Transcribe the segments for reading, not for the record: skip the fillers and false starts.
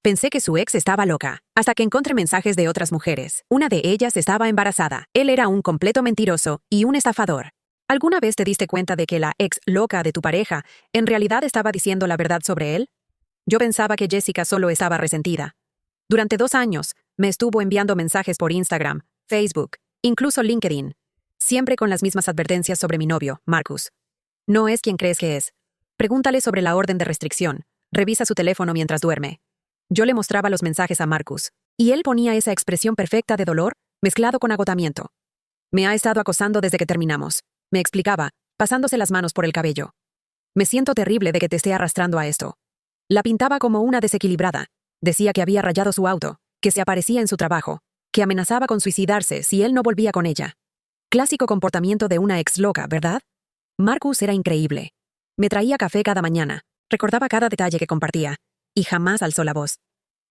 Pensé que su ex estaba loca, hasta que encontré mensajes de otras mujeres. Una de ellas estaba embarazada. Él era un completo mentiroso y un estafador. ¿Alguna vez te diste cuenta de que la ex loca de tu pareja en realidad estaba diciendo la verdad sobre él? Yo pensaba que Jessica solo estaba resentida. Durante 2 años, me estuvo enviando mensajes por Instagram, Facebook, incluso LinkedIn, siempre con las mismas advertencias sobre mi novio, Marcus. No es quien crees que es. Pregúntale sobre la orden de restricción. Revisa su teléfono mientras duerme. Yo le mostraba los mensajes a Marcus, y él ponía esa expresión perfecta de dolor, mezclado con agotamiento. Me ha estado acosando desde que terminamos, me explicaba, pasándose las manos por el cabello. Me siento terrible de que te esté arrastrando a esto. La pintaba como una desequilibrada. Decía que había rayado su auto, que se aparecía en su trabajo, que amenazaba con suicidarse si él no volvía con ella. Clásico comportamiento de una ex loca, ¿verdad? Marcus era increíble. Me traía café cada mañana, recordaba cada detalle que compartía, y jamás alzó la voz.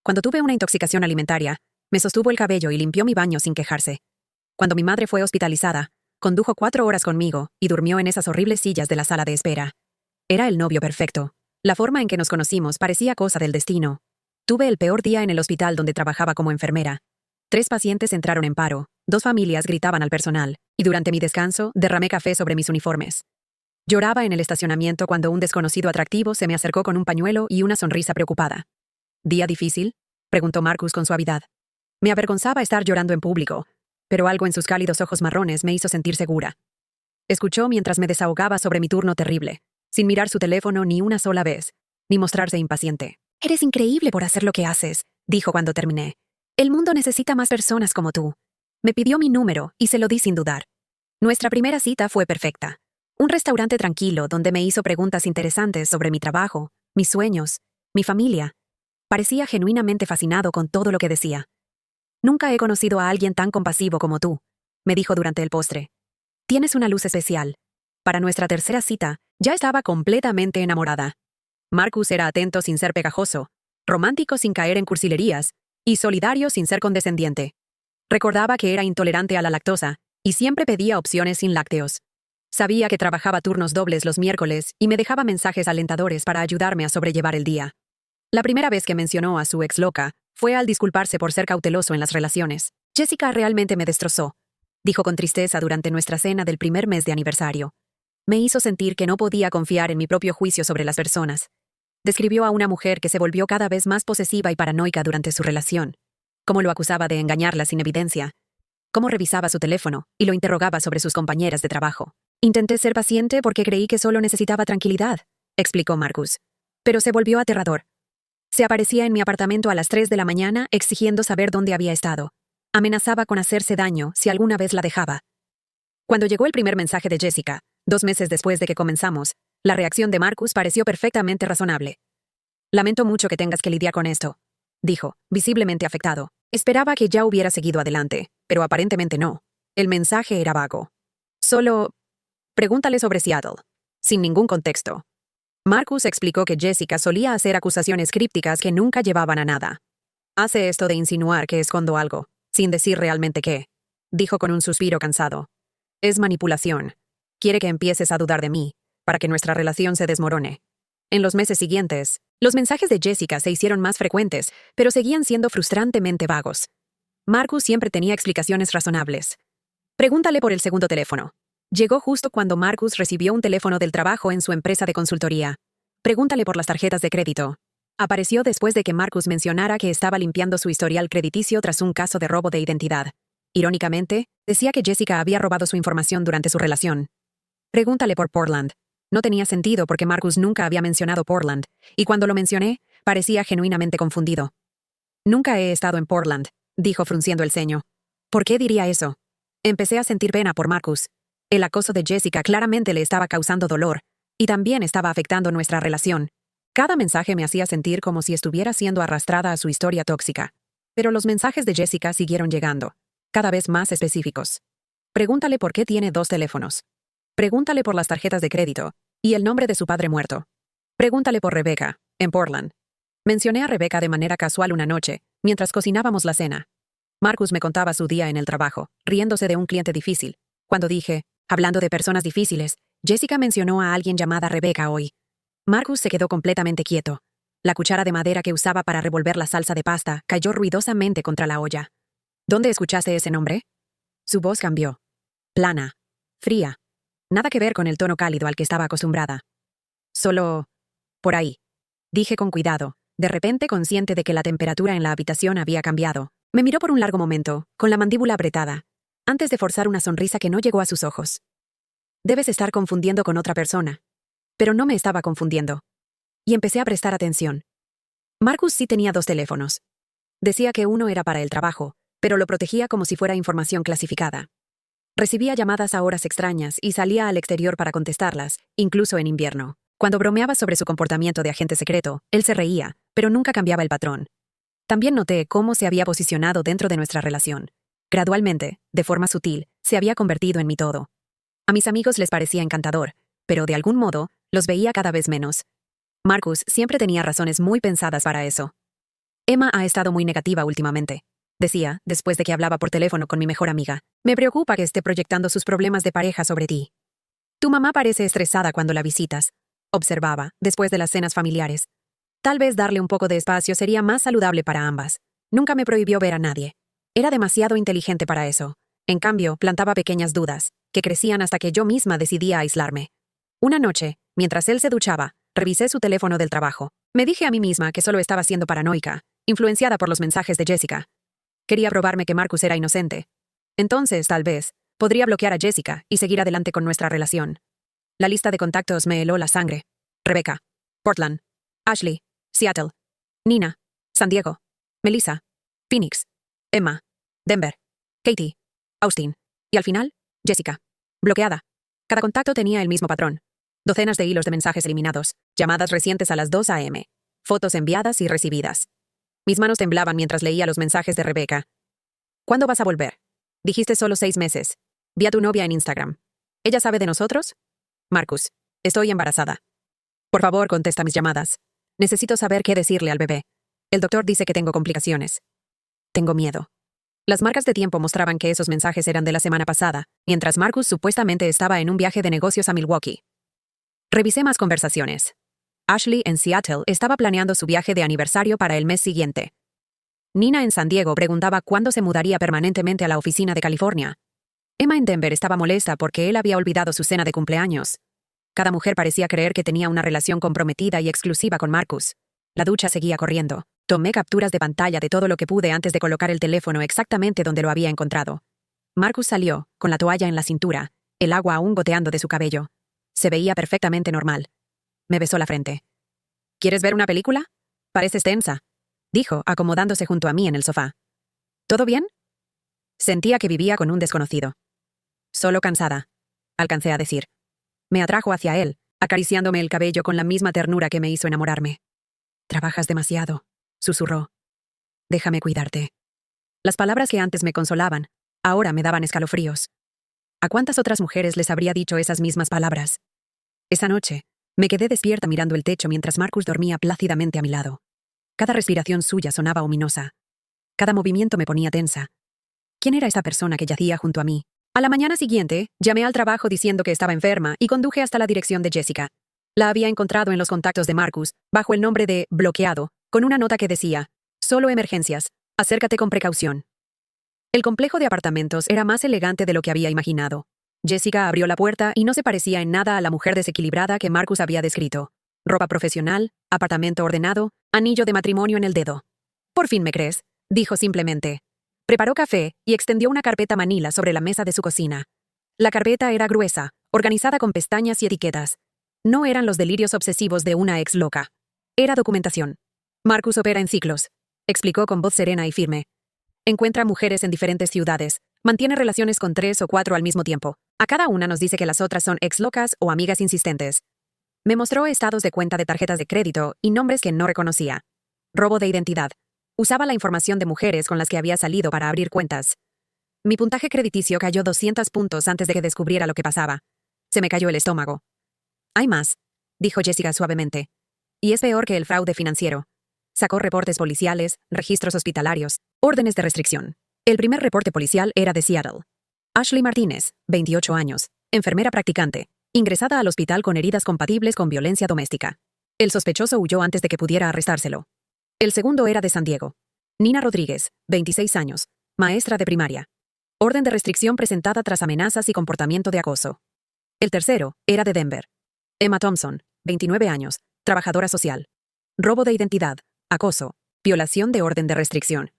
Cuando tuve una intoxicación alimentaria, me sostuvo el cabello y limpió mi baño sin quejarse. Cuando mi madre fue hospitalizada, condujo 4 horas conmigo y durmió en esas horribles sillas de la sala de espera. Era el novio perfecto. La forma en que nos conocimos parecía cosa del destino. Tuve el peor día en el hospital donde trabajaba como enfermera. 3 pacientes entraron en paro, 2 familias gritaban al personal, y durante mi descanso derramé café sobre mis uniformes. Lloraba en el estacionamiento cuando un desconocido atractivo se me acercó con un pañuelo y una sonrisa preocupada. ¿Día difícil?, preguntó Marcus con suavidad. Me avergonzaba estar llorando en público, pero algo en sus cálidos ojos marrones me hizo sentir segura. Escuchó mientras me desahogaba sobre mi turno terrible, sin mirar su teléfono ni una sola vez, ni mostrarse impaciente. Eres increíble por hacer lo que haces, dijo cuando terminé. El mundo necesita más personas como tú. Me pidió mi número y se lo di sin dudar. Nuestra primera cita fue perfecta. Un restaurante tranquilo donde me hizo preguntas interesantes sobre mi trabajo, mis sueños, mi familia. Parecía genuinamente fascinado con todo lo que decía. Nunca he conocido a alguien tan compasivo como tú, me dijo durante el postre. Tienes una luz especial. Para nuestra tercera cita, ya estaba completamente enamorada. Marcus era atento sin ser pegajoso, romántico sin caer en cursilerías, y solidario sin ser condescendiente. Recordaba que era intolerante a la lactosa, y siempre pedía opciones sin lácteos. Sabía que trabajaba turnos dobles los miércoles y me dejaba mensajes alentadores para ayudarme a sobrellevar el día. La primera vez que mencionó a su ex loca fue al disculparse por ser cauteloso en las relaciones. Jessica realmente me destrozó, dijo con tristeza durante nuestra cena del primer mes de aniversario. Me hizo sentir que no podía confiar en mi propio juicio sobre las personas. Describió a una mujer que se volvió cada vez más posesiva y paranoica durante su relación. Cómo lo acusaba de engañarla sin evidencia. Cómo revisaba su teléfono y lo interrogaba sobre sus compañeras de trabajo. Intenté ser paciente porque creí que solo necesitaba tranquilidad, explicó Marcus. Pero se volvió aterrador. Se aparecía en mi apartamento a las 3 de la mañana exigiendo saber dónde había estado. Amenazaba con hacerse daño si alguna vez la dejaba. Cuando llegó el primer mensaje de Jessica, 2 meses después de que comenzamos, la reacción de Marcus pareció perfectamente razonable. Lamento mucho que tengas que lidiar con esto, dijo, visiblemente afectado. Esperaba que ya hubiera seguido adelante, pero aparentemente no. El mensaje era vago. Solo, pregúntale sobre Seattle, sin ningún contexto. Marcus explicó que Jessica solía hacer acusaciones crípticas que nunca llevaban a nada. Hace esto de insinuar que escondo algo, sin decir realmente qué, dijo con un suspiro cansado. Es manipulación. Quiere que empieces a dudar de mí, para que nuestra relación se desmorone. En los meses siguientes, los mensajes de Jessica se hicieron más frecuentes, pero seguían siendo frustrantemente vagos. Marcus siempre tenía explicaciones razonables. Pregúntale por el segundo teléfono. Llegó justo cuando Marcus recibió un teléfono del trabajo en su empresa de consultoría. Pregúntale por las tarjetas de crédito. Apareció después de que Marcus mencionara que estaba limpiando su historial crediticio tras un caso de robo de identidad. Irónicamente, decía que Jessica había robado su información durante su relación. Pregúntale por Portland. No tenía sentido porque Marcus nunca había mencionado Portland, y cuando lo mencioné, parecía genuinamente confundido. Nunca he estado en Portland, dijo frunciendo el ceño. ¿Por qué diría eso? Empecé a sentir pena por Marcus. El acoso de Jessica claramente le estaba causando dolor, y también estaba afectando nuestra relación. Cada mensaje me hacía sentir como si estuviera siendo arrastrada a su historia tóxica. Pero los mensajes de Jessica siguieron llegando, cada vez más específicos. Pregúntale por qué tiene 2 teléfonos. Pregúntale por las tarjetas de crédito y el nombre de su padre muerto. Pregúntale por Rebecca, en Portland. Mencioné a Rebecca de manera casual una noche, mientras cocinábamos la cena. Marcus me contaba su día en el trabajo, riéndose de un cliente difícil. Cuando dije, hablando de personas difíciles, Jessica mencionó a alguien llamada Rebecca hoy. Marcus se quedó completamente quieto. La cuchara de madera que usaba para revolver la salsa de pasta cayó ruidosamente contra la olla. ¿Dónde escuchaste ese nombre? Su voz cambió. Plana. Fría. Nada que ver con el tono cálido al que estaba acostumbrada. Solo... por ahí. Dije con cuidado, de repente consciente de que la temperatura en la habitación había cambiado. Me miró por un largo momento, con la mandíbula apretada, antes de forzar una sonrisa que no llegó a sus ojos. Debes estar confundiendo con otra persona. Pero no me estaba confundiendo. Y empecé a prestar atención. Marcus sí tenía 2 teléfonos. Decía que uno era para el trabajo, pero lo protegía como si fuera información clasificada. Recibía llamadas a horas extrañas y salía al exterior para contestarlas, incluso en invierno. Cuando bromeaba sobre su comportamiento de agente secreto, él se reía, pero nunca cambiaba el patrón. También noté cómo se había posicionado dentro de nuestra relación. Gradualmente, de forma sutil, se había convertido en mi todo. A mis amigos les parecía encantador, pero de algún modo, los veía cada vez menos. Marcus siempre tenía razones muy pensadas para eso. Emma ha estado muy negativa últimamente, decía, después de que hablaba por teléfono con mi mejor amiga. Me preocupa que esté proyectando sus problemas de pareja sobre ti. Tu mamá parece estresada cuando la visitas, observaba, después de las cenas familiares. Tal vez darle un poco de espacio sería más saludable para ambas. Nunca me prohibió ver a nadie. Era demasiado inteligente para eso. En cambio, plantaba pequeñas dudas, que crecían hasta que yo misma decidía aislarme. Una noche, mientras él se duchaba, revisé su teléfono del trabajo. Me dije a mí misma que solo estaba siendo paranoica, influenciada por los mensajes de Jessica. Quería probarme que Marcus era inocente. Entonces, tal vez, podría bloquear a Jessica y seguir adelante con nuestra relación. La lista de contactos me heló la sangre. Rebecca, Portland, Ashley, Seattle, Nina, San Diego, Melissa, Phoenix, Emma, Denver, Katie, Austin, y al final, Jessica. Bloqueada. Cada contacto tenía el mismo patrón. Docenas de hilos de mensajes eliminados, llamadas recientes a las 2 a.m., fotos enviadas y recibidas. Mis manos temblaban mientras leía los mensajes de Rebecca. ¿Cuándo vas a volver? Dijiste solo 6 meses. Vi a tu novia en Instagram. ¿Ella sabe de nosotros? Marcus, estoy embarazada. Por favor, contesta mis llamadas. Necesito saber qué decirle al bebé. El doctor dice que tengo complicaciones. Tengo miedo. Las marcas de tiempo mostraban que esos mensajes eran de la semana pasada, mientras Marcus supuestamente estaba en un viaje de negocios a Milwaukee. Revisé más conversaciones. Ashley en Seattle estaba planeando su viaje de aniversario para el mes siguiente. Nina en San Diego preguntaba cuándo se mudaría permanentemente a la oficina de California. Emma en Denver estaba molesta porque él había olvidado su cena de cumpleaños. Cada mujer parecía creer que tenía una relación comprometida y exclusiva con Marcus. La ducha seguía corriendo. Tomé capturas de pantalla de todo lo que pude antes de colocar el teléfono exactamente donde lo había encontrado. Marcus salió, con la toalla en la cintura, el agua aún goteando de su cabello. Se veía perfectamente normal. Me besó la frente. ¿Quieres ver una película? Pareces tensa, dijo, acomodándose junto a mí en el sofá. ¿Todo bien? Sentía que vivía con un desconocido. Solo cansada, alcancé a decir. Me atrajo hacia él, acariciándome el cabello con la misma ternura que me hizo enamorarme. Trabajas demasiado, susurró. Déjame cuidarte. Las palabras que antes me consolaban, ahora me daban escalofríos. ¿A cuántas otras mujeres les habría dicho esas mismas palabras? Esa noche, me quedé despierta mirando el techo mientras Marcus dormía plácidamente a mi lado. Cada respiración suya sonaba ominosa. Cada movimiento me ponía tensa. ¿Quién era esa persona que yacía junto a mí? A la mañana siguiente, llamé al trabajo diciendo que estaba enferma y conduje hasta la dirección de Jessica. La había encontrado en los contactos de Marcus, bajo el nombre de bloqueado, con una nota que decía: solo emergencias, acércate con precaución. El complejo de apartamentos era más elegante de lo que había imaginado. Jessica abrió la puerta y no se parecía en nada a la mujer desequilibrada que Marcus había descrito. Ropa profesional, apartamento ordenado, anillo de matrimonio en el dedo. «Por fin me crees», dijo simplemente. Preparó café y extendió una carpeta manila sobre la mesa de su cocina. La carpeta era gruesa, organizada con pestañas y etiquetas. No eran los delirios obsesivos de una ex loca. Era documentación. Marcus opera en ciclos, explicó con voz serena y firme. Encuentra mujeres en diferentes ciudades. Mantiene relaciones con 3 o 4 al mismo tiempo. A cada una nos dice que las otras son ex locas o amigas insistentes. Me mostró estados de cuenta de tarjetas de crédito y nombres que no reconocía. Robo de identidad. Usaba la información de mujeres con las que había salido para abrir cuentas. Mi puntaje crediticio cayó 200 puntos antes de que descubriera lo que pasaba. Se me cayó el estómago. «Hay más», dijo Jessica suavemente. «Y es peor que el fraude financiero». Sacó reportes policiales, registros hospitalarios, órdenes de restricción. El primer reporte policial era de Seattle. Ashley Martínez, 28 años, enfermera practicante, ingresada al hospital con heridas compatibles con violencia doméstica. El sospechoso huyó antes de que pudiera arrestárselo. El segundo era de San Diego. Nina Rodríguez, 26 años, maestra de primaria. Orden de restricción presentada tras amenazas y comportamiento de acoso. El tercero era de Denver. Emma Thompson, 29 años, trabajadora social. Robo de identidad, acoso, violación de orden de restricción.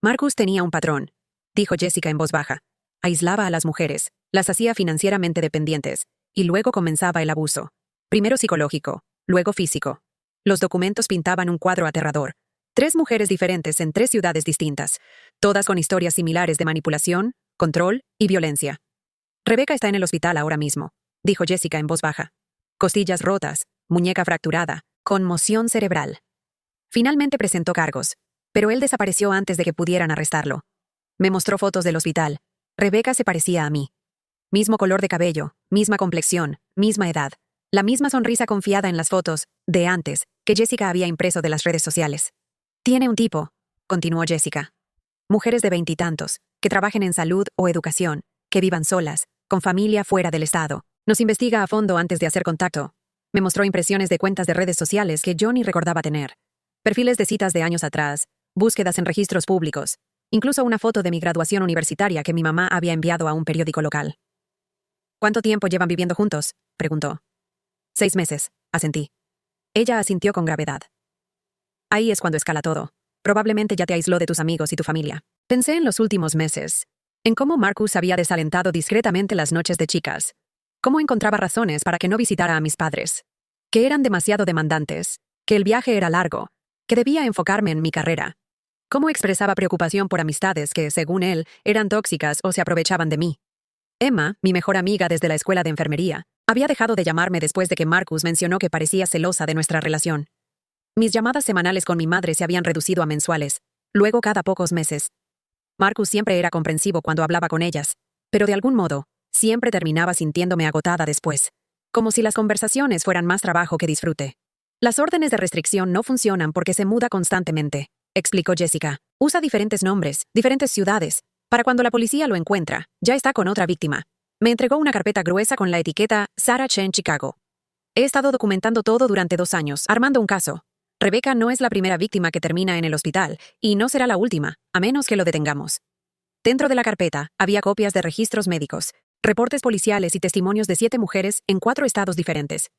Marcus tenía un patrón, dijo Jessica en voz baja. Aislaba a las mujeres, las hacía financieramente dependientes, y luego comenzaba el abuso. Primero psicológico, luego físico. Los documentos pintaban un cuadro aterrador. 3 mujeres diferentes en 3 ciudades distintas, todas con historias similares de manipulación, control y violencia. Rebecca está en el hospital ahora mismo, dijo Jessica en voz baja. Costillas rotas, muñeca fracturada, conmoción cerebral. Finalmente presentó cargos, pero él desapareció antes de que pudieran arrestarlo. Me mostró fotos del hospital. Rebecca se parecía a mí. Mismo color de cabello, misma complexión, misma edad. La misma sonrisa confiada en las fotos, de antes, que Jessica había impreso de las redes sociales. Tiene un tipo, continuó Jessica. Mujeres de 20 y tantos, que trabajen en salud o educación, que vivan solas, con familia fuera del estado. Nos investiga a fondo antes de hacer contacto. Me mostró impresiones de cuentas de redes sociales que yo ni recordaba tener. Perfiles de citas de años atrás, búsquedas en registros públicos, incluso una foto de mi graduación universitaria que mi mamá había enviado a un periódico local. ¿Cuánto tiempo llevan viviendo juntos?, preguntó. 6 meses, asentí. Ella asintió con gravedad. Ahí es cuando escala todo. Probablemente ya te aisló de tus amigos y tu familia. Pensé en los últimos meses, en cómo Marcus había desalentado discretamente las noches de chicas, cómo encontraba razones para que no visitara a mis padres, que eran demasiado demandantes, que el viaje era largo, que debía enfocarme en mi carrera, cómo expresaba preocupación por amistades que, según él, eran tóxicas o se aprovechaban de mí. Emma, mi mejor amiga desde la escuela de enfermería, había dejado de llamarme después de que Marcus mencionó que parecía celosa de nuestra relación. Mis llamadas semanales con mi madre se habían reducido a mensuales, luego cada pocos meses. Marcus siempre era comprensivo cuando hablaba con ellas, pero de algún modo, siempre terminaba sintiéndome agotada después, como si las conversaciones fueran más trabajo que disfrute. Las órdenes de restricción no funcionan porque se muda constantemente, explicó Jessica. Usa diferentes nombres, diferentes ciudades. Para cuando la policía lo encuentra, ya está con otra víctima. Me entregó una carpeta gruesa con la etiqueta Sarah Chen Chicago. He estado documentando todo durante 2 años, armando un caso. Rebecca no es la primera víctima que termina en el hospital, y no será la última, a menos que lo detengamos. Dentro de la carpeta había copias de registros médicos, reportes policiales y testimonios de 7 mujeres en 4 estados diferentes.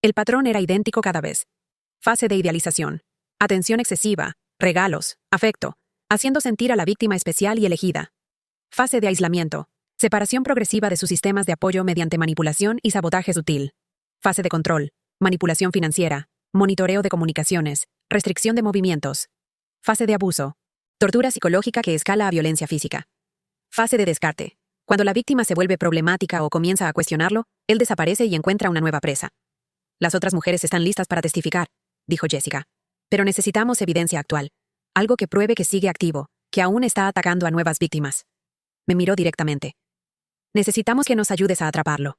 El patrón era idéntico cada vez. Fase de idealización, atención excesiva, regalos, afecto, haciendo sentir a la víctima especial y elegida. Fase de aislamiento, separación progresiva de sus sistemas de apoyo mediante manipulación y sabotaje sutil. Fase de control, manipulación financiera, monitoreo de comunicaciones, restricción de movimientos. Fase de abuso, tortura psicológica que escala a violencia física. Fase de descarte, cuando la víctima se vuelve problemática o comienza a cuestionarlo, él desaparece y encuentra una nueva presa. Las otras mujeres están listas para testificar, dijo Jessica. Pero necesitamos evidencia actual, algo que pruebe que sigue activo, que aún está atacando a nuevas víctimas. Me miró directamente. Necesitamos que nos ayudes a atraparlo.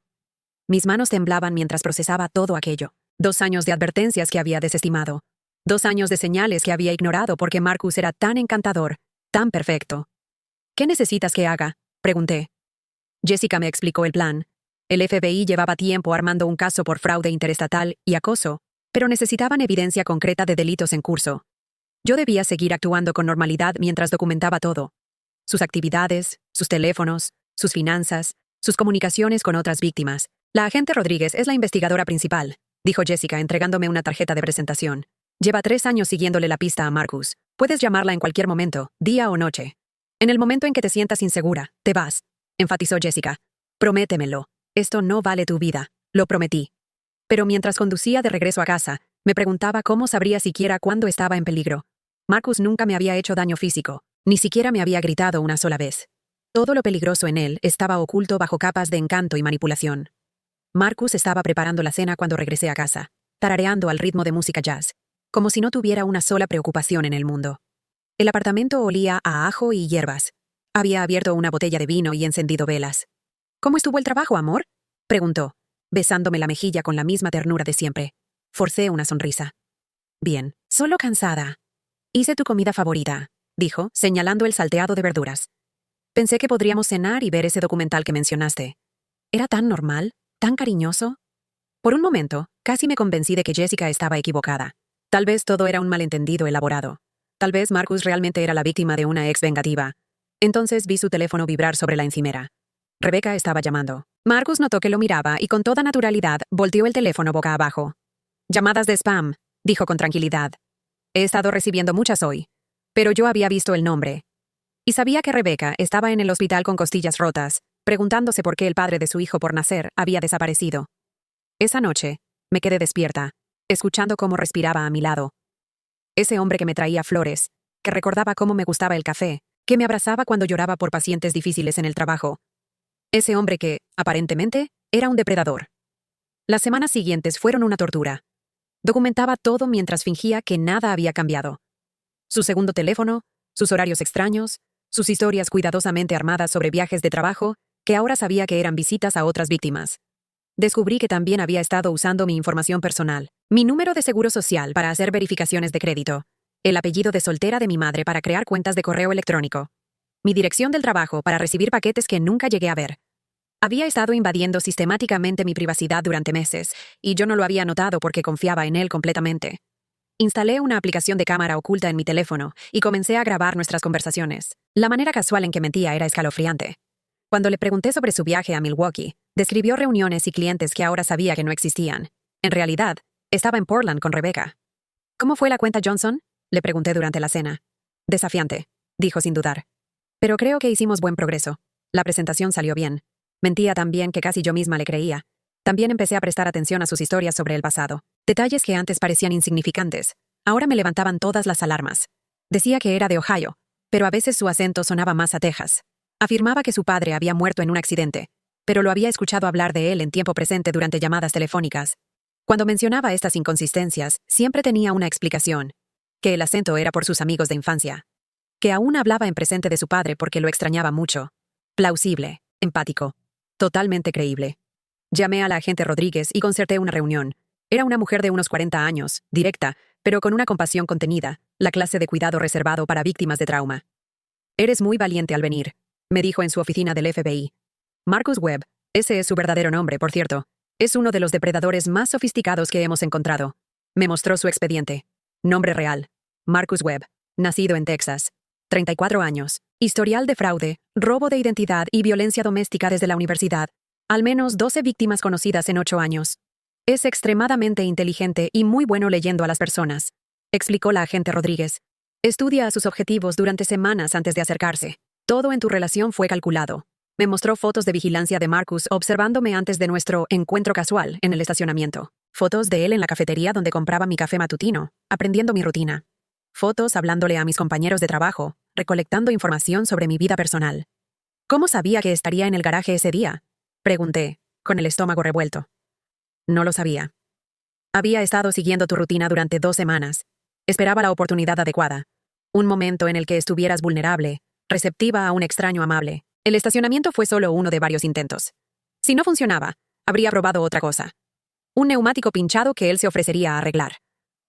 Mis manos temblaban mientras procesaba todo aquello. 2 años de advertencias que había desestimado. 2 años de señales que había ignorado porque Marcus era tan encantador, tan perfecto. ¿Qué necesitas que haga?, pregunté. Jessica me explicó el plan. El FBI llevaba tiempo armando un caso por fraude interestatal y acoso, pero necesitaban evidencia concreta de delitos en curso. Yo debía seguir actuando con normalidad mientras documentaba todo. Sus actividades, sus teléfonos, sus finanzas, sus comunicaciones con otras víctimas. La agente Rodríguez es la investigadora principal, dijo Jessica entregándome una tarjeta de presentación. Lleva 3 años siguiéndole la pista a Marcus. Puedes llamarla en cualquier momento, día o noche. En el momento en que te sientas insegura, te vas, enfatizó Jessica. Prométemelo. Esto no vale tu vida. Lo prometí. Pero mientras conducía de regreso a casa, me preguntaba cómo sabría siquiera cuándo estaba en peligro. Marcus nunca me había hecho daño físico, ni siquiera me había gritado una sola vez. Todo lo peligroso en él estaba oculto bajo capas de encanto y manipulación. Marcus estaba preparando la cena cuando regresé a casa, tarareando al ritmo de música jazz, como si no tuviera una sola preocupación en el mundo. El apartamento olía a ajo y hierbas. Había abierto una botella de vino y encendido velas. ¿Cómo estuvo el trabajo, amor?, preguntó, besándome la mejilla con la misma ternura de siempre. Forcé una sonrisa. Bien, solo cansada. Hice tu comida favorita, dijo, señalando el salteado de verduras. Pensé que podríamos cenar y ver ese documental que mencionaste. ¿Era tan normal? ¿Tan cariñoso? Por un momento, casi me convencí de que Jessica estaba equivocada. Tal vez todo era un malentendido elaborado. Tal vez Marcus realmente era la víctima de una ex vengativa. Entonces vi su teléfono vibrar sobre la encimera. Rebecca estaba llamando. Marcus notó que lo miraba y con toda naturalidad volteó el teléfono boca abajo. «Llamadas de spam», dijo con tranquilidad. «He estado recibiendo muchas hoy. Pero yo había visto el nombre. Y sabía que Rebecca estaba en el hospital con costillas rotas, preguntándose por qué el padre de su hijo por nacer había desaparecido. Esa noche, me quedé despierta, escuchando cómo respiraba a mi lado. Ese hombre que me traía flores, que recordaba cómo me gustaba el café, que me abrazaba cuando lloraba por pacientes difíciles en el trabajo. Ese hombre que, aparentemente, era un depredador. Las semanas siguientes fueron una tortura. Documentaba todo mientras fingía que nada había cambiado. Su segundo teléfono, sus horarios extraños, sus historias cuidadosamente armadas sobre viajes de trabajo, que ahora sabía que eran visitas a otras víctimas. Descubrí que también había estado usando mi información personal, mi número de seguro social para hacer verificaciones de crédito, el apellido de soltera de mi madre para crear cuentas de correo electrónico, mi dirección del trabajo para recibir paquetes que nunca llegué a ver. Había estado invadiendo sistemáticamente mi privacidad durante meses, y yo no lo había notado porque confiaba en él completamente. Instalé una aplicación de cámara oculta en mi teléfono y comencé a grabar nuestras conversaciones. La manera casual en que mentía era escalofriante. Cuando le pregunté sobre su viaje a Milwaukee, describió reuniones y clientes que ahora sabía que no existían. En realidad, estaba en Portland con Rebecca. «¿Cómo fue la cuenta Johnson?», le pregunté durante la cena. «Desafiante», dijo sin dudar. «Pero creo que hicimos buen progreso. La presentación salió bien. Mentía tan bien que casi yo misma le creía. También empecé a prestar atención a sus historias sobre el pasado. Detalles que antes parecían insignificantes. Ahora me levantaban todas las alarmas. Decía que era de Ohio, pero a veces su acento sonaba más a Texas. Afirmaba que su padre había muerto en un accidente, pero lo había escuchado hablar de él en tiempo presente durante llamadas telefónicas. Cuando mencionaba estas inconsistencias, siempre tenía una explicación. Que el acento era por sus amigos de infancia. Que aún hablaba en presente de su padre porque lo extrañaba mucho. Plausible, empático, totalmente creíble. Llamé a la agente Rodríguez y concerté una reunión. Era una mujer de unos 40 años, directa, pero con una compasión contenida, la clase de cuidado reservado para víctimas de trauma. «Eres muy valiente al venir», me dijo en su oficina del FBI. «Marcus Webb, ese es su verdadero nombre, por cierto. Es uno de los depredadores más sofisticados que hemos encontrado». Me mostró su expediente. Nombre real: Marcus Webb, nacido en Texas. 34 años. Historial de fraude, robo de identidad y violencia doméstica desde la universidad. Al menos 12 víctimas conocidas en 8 años. Es extremadamente inteligente y muy bueno leyendo a las personas, explicó la agente Rodríguez. Estudia a sus objetivos durante semanas antes de acercarse. Todo en tu relación fue calculado. Me mostró fotos de vigilancia de Marcus observándome antes de nuestro encuentro casual en el estacionamiento. Fotos de él en la cafetería donde compraba mi café matutino, aprendiendo mi rutina. Fotos hablándole a mis compañeros de trabajo, recolectando información sobre mi vida personal. ¿Cómo sabía que estaría en el garaje ese día?, pregunté, con el estómago revuelto. No lo sabía. Había estado siguiendo tu rutina durante 2 semanas. Esperaba la oportunidad adecuada. Un momento en el que estuvieras vulnerable, receptiva a un extraño amable. El estacionamiento fue solo uno de varios intentos. Si no funcionaba, habría probado otra cosa. Un neumático pinchado que él se ofrecería a arreglar.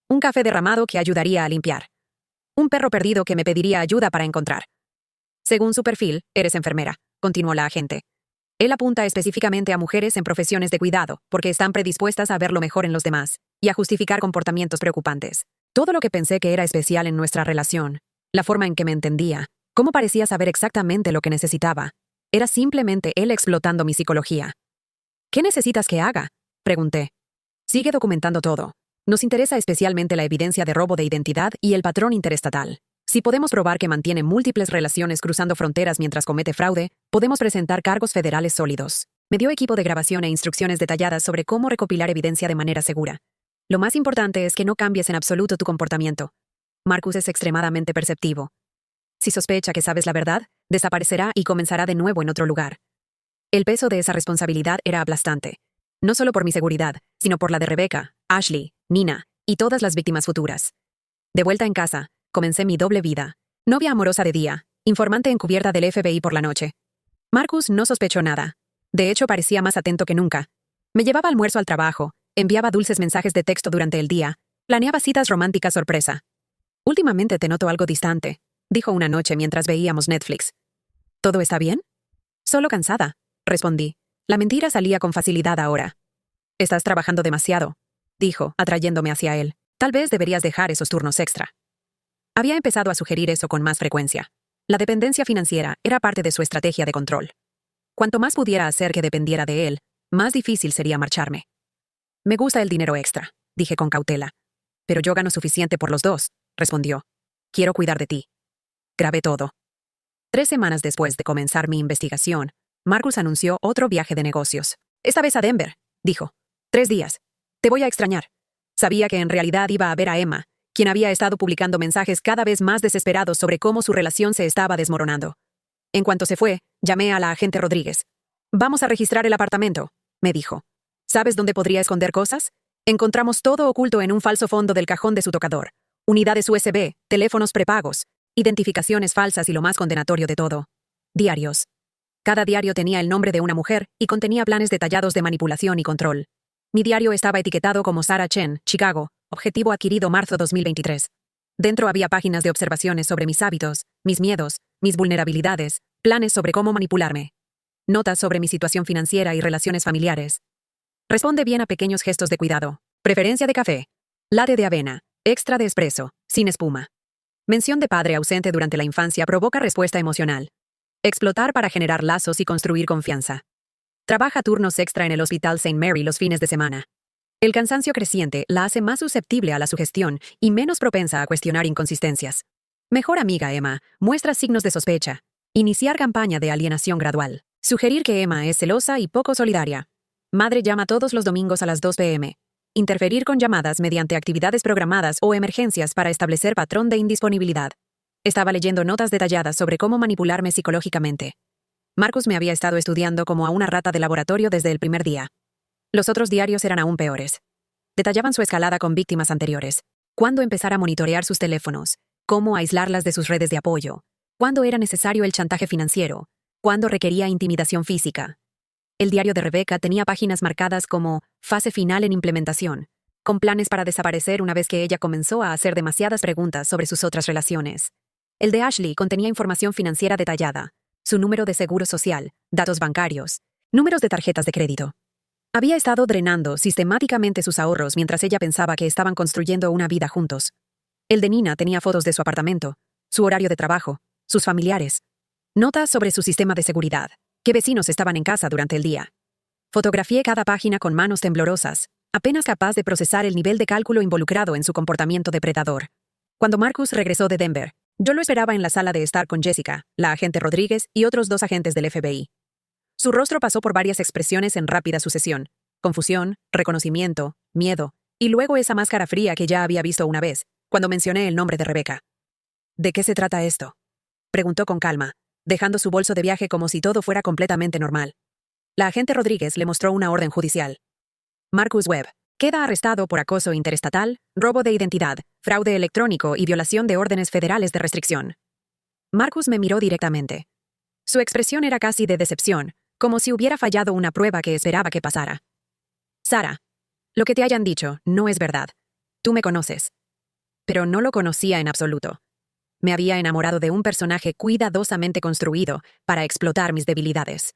Un café derramado que ayudaría a limpiar. Un perro perdido que me pediría ayuda para encontrar. Según su perfil, eres enfermera, continuó la agente. Él apunta específicamente a mujeres en profesiones de cuidado, porque están predispuestas a ver lo mejor en los demás, y a justificar comportamientos preocupantes. Todo lo que pensé que era especial en nuestra relación, la forma en que me entendía, cómo parecía saber exactamente lo que necesitaba, era simplemente él explotando mi psicología. ¿Qué necesitas que haga?, pregunté. Sigue documentando todo. Nos interesa especialmente la evidencia de robo de identidad y el patrón interestatal. Si podemos probar que mantiene múltiples relaciones cruzando fronteras mientras comete fraude, podemos presentar cargos federales sólidos. Me dio equipo de grabación e instrucciones detalladas sobre cómo recopilar evidencia de manera segura. Lo más importante es que no cambies en absoluto tu comportamiento. Marcus es extremadamente perceptivo. Si sospecha que sabes la verdad, desaparecerá y comenzará de nuevo en otro lugar. El peso de esa responsabilidad era aplastante. No solo por mi seguridad, sino por la de Rebecca, Ashley, Nina y todas las víctimas futuras. De vuelta en casa, comencé mi doble vida. Novia amorosa de día, informante encubierta del FBI por la noche. Marcus no sospechó nada. De hecho, parecía más atento que nunca. Me llevaba almuerzo al trabajo, enviaba dulces mensajes de texto durante el día, planeaba citas románticas sorpresa. «Últimamente te noto algo distante», dijo una noche mientras veíamos Netflix. «¿Todo está bien?» «Solo cansada», respondí. La mentira salía con facilidad ahora. Estás trabajando demasiado, dijo, atrayéndome hacia él. Tal vez deberías dejar esos turnos extra. Había empezado a sugerir eso con más frecuencia. La dependencia financiera era parte de su estrategia de control. Cuanto más pudiera hacer que dependiera de él, más difícil sería marcharme. Me gusta el dinero extra, dije con cautela. Pero yo gano suficiente por los dos, respondió. Quiero cuidar de ti. Grabé todo. 3 semanas después de comenzar mi investigación, Marcus anunció otro viaje de negocios. Esta vez a Denver, dijo. 3 días. Te voy a extrañar. Sabía que en realidad iba a ver a Emma, quien había estado publicando mensajes cada vez más desesperados sobre cómo su relación se estaba desmoronando. En cuanto se fue, llamé a la agente Rodríguez. Vamos a registrar el apartamento, me dijo. ¿Sabes dónde podría esconder cosas? Encontramos todo oculto en un falso fondo del cajón de su tocador. Unidades USB, teléfonos prepagos, identificaciones falsas y lo más condenatorio de todo. Diarios. Cada diario tenía el nombre de una mujer y contenía planes detallados de manipulación y control. Mi diario estaba etiquetado como Sarah Chen, Chicago, objetivo adquirido marzo 2023. Dentro había páginas de observaciones sobre mis hábitos, mis miedos, mis vulnerabilidades, planes sobre cómo manipularme. Notas sobre mi situación financiera y relaciones familiares. Responde bien a pequeños gestos de cuidado. Preferencia de café. Latte de avena. Extra de espresso. Sin espuma. Mención de padre ausente durante la infancia provoca respuesta emocional. Explotar para generar lazos y construir confianza. Trabaja turnos extra en el Hospital St. Mary los fines de semana. El cansancio creciente la hace más susceptible a la sugestión y menos propensa a cuestionar inconsistencias. Mejor amiga Emma, muestra signos de sospecha. Iniciar campaña de alienación gradual. Sugerir que Emma es celosa y poco solidaria. Madre llama todos los domingos a las 2 p.m. Interferir con llamadas mediante actividades programadas o emergencias para establecer patrón de indisponibilidad. Estaba leyendo notas detalladas sobre cómo manipularme psicológicamente. Marcus me había estado estudiando como a una rata de laboratorio desde el primer día. Los otros diarios eran aún peores. Detallaban su escalada con víctimas anteriores, cuándo empezar a monitorear sus teléfonos, cómo aislarlas de sus redes de apoyo, cuándo era necesario el chantaje financiero, cuándo requería intimidación física. El diario de Rebecca tenía páginas marcadas como fase final en implementación, con planes para desaparecer una vez que ella comenzó a hacer demasiadas preguntas sobre sus otras relaciones. El de Ashley contenía información financiera detallada, su número de seguro social, datos bancarios, números de tarjetas de crédito. Había estado drenando sistemáticamente sus ahorros mientras ella pensaba que estaban construyendo una vida juntos. El de Nina tenía fotos de su apartamento, su horario de trabajo, sus familiares. Notas sobre su sistema de seguridad, qué vecinos estaban en casa durante el día. Fotografié cada página con manos temblorosas, apenas capaz de procesar el nivel de cálculo involucrado en su comportamiento depredador. Cuando Marcus regresó de Denver, yo lo esperaba en la sala de estar con Jessica, la agente Rodríguez y otros 2 agentes del FBI. Su rostro pasó por varias expresiones en rápida sucesión: confusión, reconocimiento, miedo, y luego esa máscara fría que ya había visto una vez, cuando mencioné el nombre de Rebecca. ¿De qué se trata esto?, preguntó con calma, dejando su bolso de viaje como si todo fuera completamente normal. La agente Rodríguez le mostró una orden judicial. Marcus Webb queda arrestado por acoso interestatal, robo de identidad, fraude electrónico y violación de órdenes federales de restricción. Marcus me miró directamente. Su expresión era casi de decepción, como si hubiera fallado una prueba que esperaba que pasara. Sarah, lo que te hayan dicho no es verdad. Tú me conoces. Pero no lo conocía en absoluto. Me había enamorado de un personaje cuidadosamente construido para explotar mis debilidades.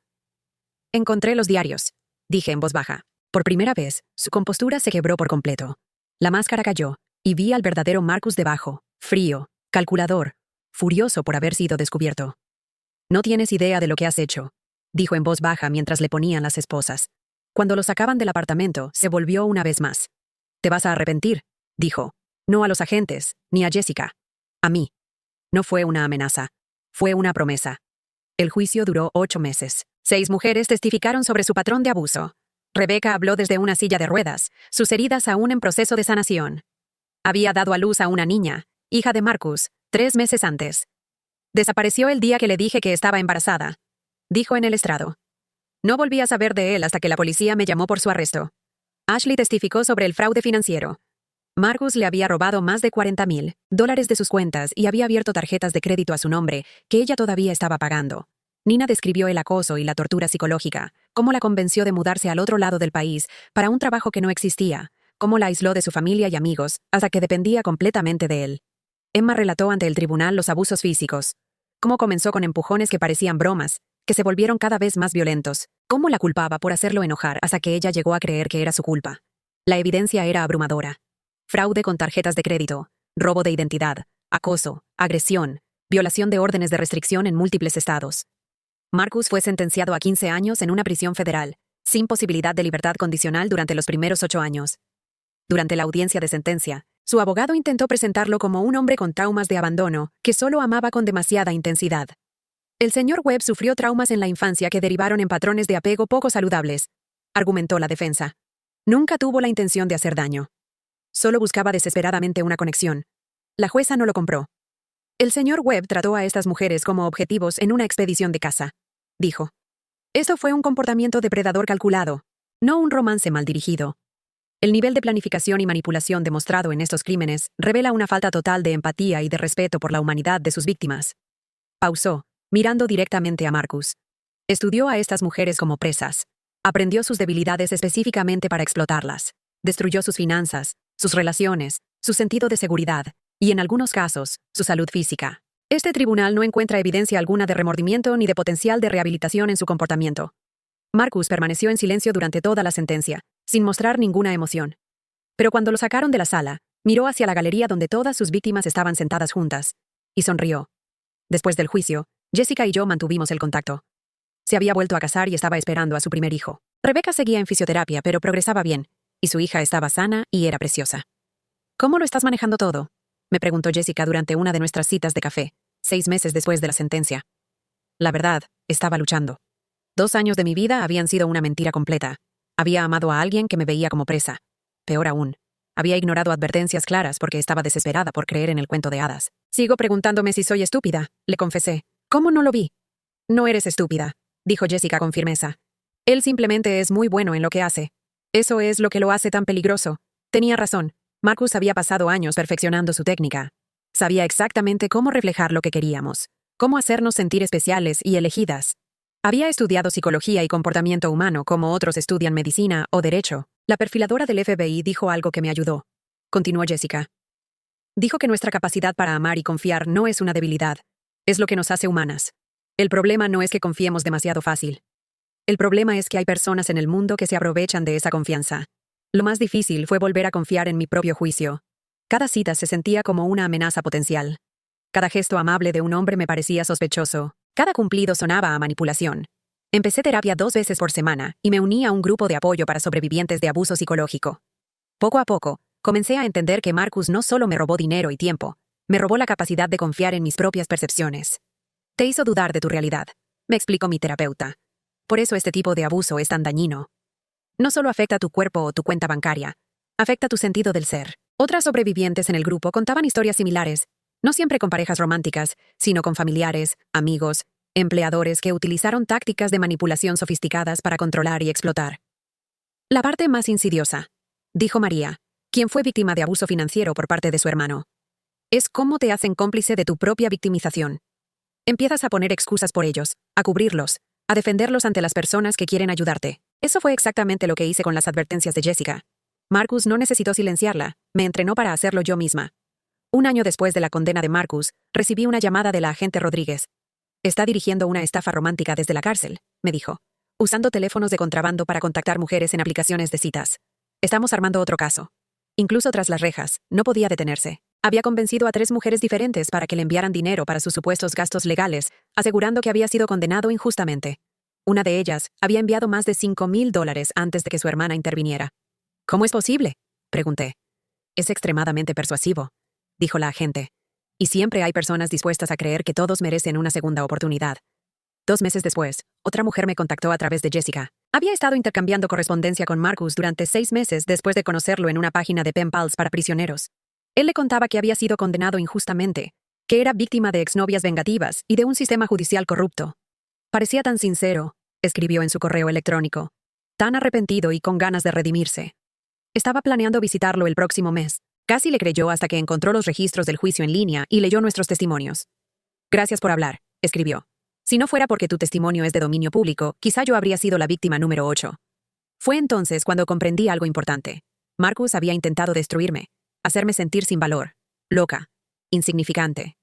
Encontré los diarios, dije en voz baja. Por primera vez, su compostura se quebró por completo. La máscara cayó, y vi al verdadero Marcus debajo, frío, calculador, furioso por haber sido descubierto. No tienes idea de lo que has hecho, dijo en voz baja mientras le ponían las esposas. Cuando lo sacaban del apartamento, se volvió una vez más. Te vas a arrepentir, dijo. No a los agentes, ni a Jessica. A mí. No fue una amenaza. Fue una promesa. El juicio duró 8 meses. 6 mujeres testificaron sobre su patrón de abuso. Rebecca habló desde una silla de ruedas, sus heridas aún en proceso de sanación. Había dado a luz a una niña, hija de Marcus, 3 meses antes. Desapareció el día que le dije que estaba embarazada, dijo en el estrado. No volví a saber de él hasta que la policía me llamó por su arresto. Ashley testificó sobre el fraude financiero. Marcus le había robado más de $40,000 de sus cuentas y había abierto tarjetas de crédito a su nombre que ella todavía estaba pagando. Nina describió el acoso y la tortura psicológica, cómo la convenció de mudarse al otro lado del país para un trabajo que no existía, cómo la aisló de su familia y amigos hasta que dependía completamente de él. Emma relató ante el tribunal los abusos físicos, cómo comenzó con empujones que parecían bromas, que se volvieron cada vez más violentos. Cómo la culpaba por hacerlo enojar hasta que ella llegó a creer que era su culpa. La evidencia era abrumadora. Fraude con tarjetas de crédito, robo de identidad, acoso, agresión, violación de órdenes de restricción en múltiples estados. Marcus fue sentenciado a 15 años en una prisión federal, sin posibilidad de libertad condicional durante los primeros 8 años. Durante la audiencia de sentencia, su abogado intentó presentarlo como un hombre con traumas de abandono, que solo amaba con demasiada intensidad. El señor Webb sufrió traumas en la infancia que derivaron en patrones de apego poco saludables, argumentó la defensa. Nunca tuvo la intención de hacer daño. Solo buscaba desesperadamente una conexión. La jueza no lo compró. El señor Webb trató a estas mujeres como objetivos en una expedición de caza, dijo. Esto fue un comportamiento depredador calculado, no un romance mal dirigido. El nivel de planificación y manipulación demostrado en estos crímenes revela una falta total de empatía y de respeto por la humanidad de sus víctimas. Pausó, mirando directamente a Marcus. Estudió a estas mujeres como presas. Aprendió sus debilidades específicamente para explotarlas. Destruyó sus finanzas, sus relaciones, su sentido de seguridad, y en algunos casos, su salud física. Este tribunal no encuentra evidencia alguna de remordimiento ni de potencial de rehabilitación en su comportamiento. Marcus permaneció en silencio durante toda la sentencia, sin mostrar ninguna emoción. Pero cuando lo sacaron de la sala, miró hacia la galería donde todas sus víctimas estaban sentadas juntas, y sonrió. Después del juicio, Jessica y yo mantuvimos el contacto. Se había vuelto a casar y estaba esperando a su primer hijo. Rebecca seguía en fisioterapia, pero progresaba bien, y su hija estaba sana y era preciosa. ¿Cómo lo estás manejando todo?, me preguntó Jessica durante una de nuestras citas de café, 6 meses después de la sentencia. La verdad, estaba luchando. 2 años de mi vida habían sido una mentira completa. Había amado a alguien que me veía como presa. Peor aún, había ignorado advertencias claras porque estaba desesperada por creer en el cuento de hadas. Sigo preguntándome si soy estúpida, le confesé. ¿Cómo no lo vi? No eres estúpida, dijo Jessica con firmeza. Él simplemente es muy bueno en lo que hace. Eso es lo que lo hace tan peligroso. Tenía razón. Marcus había pasado años perfeccionando su técnica. Sabía exactamente cómo reflejar lo que queríamos, cómo hacernos sentir especiales y elegidas. Había estudiado psicología y comportamiento humano como otros estudian medicina o derecho. La perfiladora del FBI dijo algo que me ayudó. Continuó Jessica. Dijo que nuestra capacidad para amar y confiar no es una debilidad. Es lo que nos hace humanas. El problema no es que confiemos demasiado fácil. El problema es que hay personas en el mundo que se aprovechan de esa confianza. Lo más difícil fue volver a confiar en mi propio juicio. Cada cita se sentía como una amenaza potencial. Cada gesto amable de un hombre me parecía sospechoso. Cada cumplido sonaba a manipulación. Empecé terapia 2 veces por semana y me uní a un grupo de apoyo para sobrevivientes de abuso psicológico. Poco a poco, comencé a entender que Marcus no solo me robó dinero y tiempo, me robó la capacidad de confiar en mis propias percepciones. Te hizo dudar de tu realidad, me explicó mi terapeuta. Por eso este tipo de abuso es tan dañino. No solo afecta tu cuerpo o tu cuenta bancaria, afecta tu sentido del ser. Otras sobrevivientes en el grupo contaban historias similares, no siempre con parejas románticas, sino con familiares, amigos, empleadores que utilizaron tácticas de manipulación sofisticadas para controlar y explotar. La parte más insidiosa, dijo María, quien fue víctima de abuso financiero por parte de su hermano, es cómo te hacen cómplice de tu propia victimización. Empiezas a poner excusas por ellos, a cubrirlos, a defenderlos ante las personas que quieren ayudarte. Eso fue exactamente lo que hice con las advertencias de Jessica. Marcus no necesitó silenciarla, me entrenó para hacerlo yo misma. 1 año después de la condena de Marcus, recibí una llamada de la agente Rodríguez. Está dirigiendo una estafa romántica desde la cárcel, me dijo, usando teléfonos de contrabando para contactar mujeres en aplicaciones de citas. Estamos armando otro caso. Incluso tras las rejas, no podía detenerse. Había convencido a 3 mujeres diferentes para que le enviaran dinero para sus supuestos gastos legales, asegurando que había sido condenado injustamente. Una de ellas había enviado más de $5,000 antes de que su hermana interviniera. ¿Cómo es posible?, pregunté. Es extremadamente persuasivo, dijo la agente. Y siempre hay personas dispuestas a creer que todos merecen una segunda oportunidad. 2 meses después, otra mujer me contactó a través de Jessica. Había estado intercambiando correspondencia con Marcus durante 6 meses después de conocerlo en una página de pen pals para prisioneros. Él le contaba que había sido condenado injustamente, que era víctima de exnovias vengativas y de un sistema judicial corrupto. Parecía tan sincero, escribió en su correo electrónico, tan arrepentido y con ganas de redimirse. Estaba planeando visitarlo el próximo mes. Casi le creyó hasta que encontró los registros del juicio en línea y leyó nuestros testimonios. Gracias por hablar, escribió. Si no fuera porque tu testimonio es de dominio público, quizá yo habría sido la víctima número 8. Fue entonces cuando comprendí algo importante. Marcus había intentado destruirme, hacerme sentir sin valor, loca, insignificante.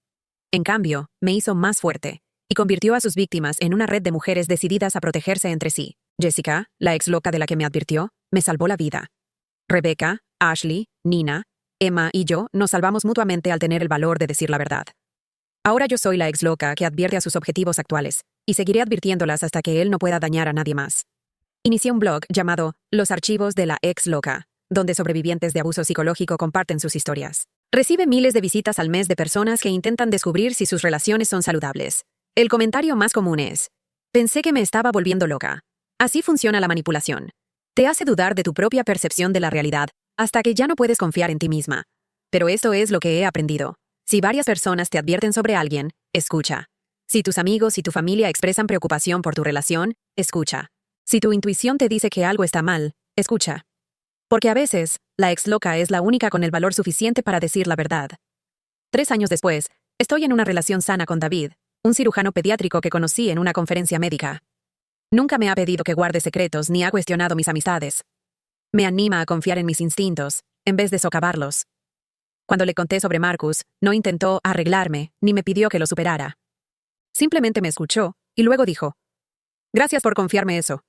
En cambio, me hizo más fuerte, y convirtió a sus víctimas en una red de mujeres decididas a protegerse entre sí. Jessica, la ex loca de la que me advirtió, me salvó la vida. Rebecca, Ashley, Nina, Emma y yo nos salvamos mutuamente al tener el valor de decir la verdad. Ahora yo soy la ex loca que advierte a sus objetivos actuales, y seguiré advirtiéndolas hasta que él no pueda dañar a nadie más. Inicié un blog llamado Los Archivos de la Ex Loca, donde sobrevivientes de abuso psicológico comparten sus historias. Recibe miles de visitas al mes de personas que intentan descubrir si sus relaciones son saludables. El comentario más común es: pensé que me estaba volviendo loca. Así funciona la manipulación. Te hace dudar de tu propia percepción de la realidad hasta que ya no puedes confiar en ti misma. Pero esto es lo que he aprendido. Si varias personas te advierten sobre alguien, escucha. Si tus amigos y tu familia expresan preocupación por tu relación, escucha. Si tu intuición te dice que algo está mal, escucha. Porque a veces, la ex loca es la única con el valor suficiente para decir la verdad. 3 años después, estoy en una relación sana con David, un cirujano pediátrico que conocí en una conferencia médica. Nunca me ha pedido que guarde secretos ni ha cuestionado mis amistades. Me anima a confiar en mis instintos, en vez de socavarlos. Cuando le conté sobre Marcus, no intentó arreglarme, ni me pidió que lo superara. Simplemente me escuchó, y luego dijo: gracias por confiarme eso.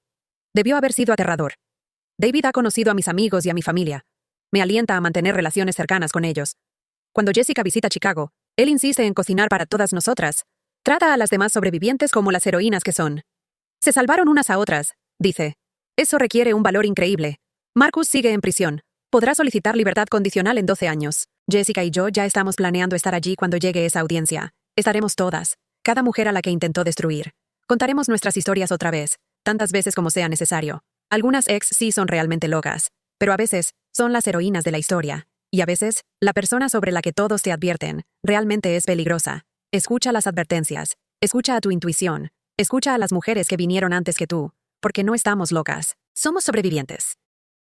Debió haber sido aterrador. David ha conocido a mis amigos y a mi familia. Me alienta a mantener relaciones cercanas con ellos. Cuando Jessica visita Chicago, él insiste en cocinar para todas nosotras. Trata a las demás sobrevivientes como las heroínas que son. Se salvaron unas a otras, dice. Eso requiere un valor increíble. Marcus sigue en prisión. Podrá solicitar libertad condicional en 12 años. Jessica y yo ya estamos planeando estar allí cuando llegue esa audiencia. Estaremos todas, cada mujer a la que intentó destruir. Contaremos nuestras historias otra vez, tantas veces como sea necesario. Algunas ex sí son realmente locas, pero a veces son las heroínas de la historia. Y a veces, la persona sobre la que todos te advierten realmente es peligrosa. Escucha las advertencias. Escucha a tu intuición. Escucha a las mujeres que vinieron antes que tú, porque no estamos locas. Somos sobrevivientes.